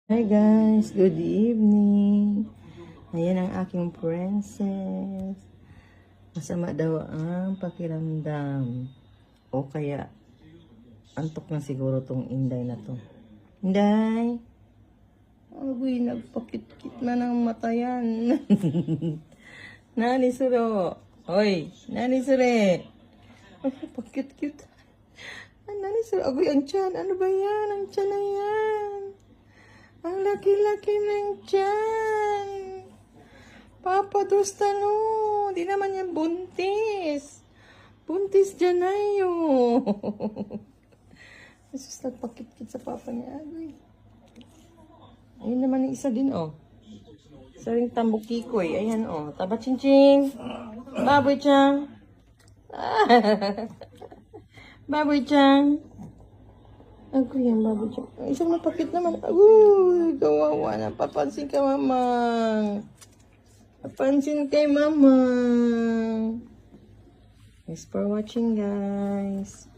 Hi guys, good evening. Ayan ang aking princess. Masama daw ang pakiramdam. O kaya, antok na siguro tong Inday na to. Inday! Agoy, nagpakit-kit na ng mata yan. Nani Suro? Hoy, Nani Sure? Ay, pakit-kit. Nani Suro? Agoy, ang tiyan. Ano ba yan? Ang tiyan na yan. Ang laki-laki ng tiyan. Papa Tostano. Di naman yan buntis. Buntis dyan na yun. Asus, nagpakit-kit sa papa niya. Agoy. Ayun naman yung isa din, oh. Isa rin tambukikoy. Ayan, oh. Taba ching-ching. Baboy chang. Baboy chang. Ako yan, baboy chang. Isang napakit naman. Agoy, kawawa na. Papansin ka, mamang. Papansin kay mamang. Thanks for watching, guys.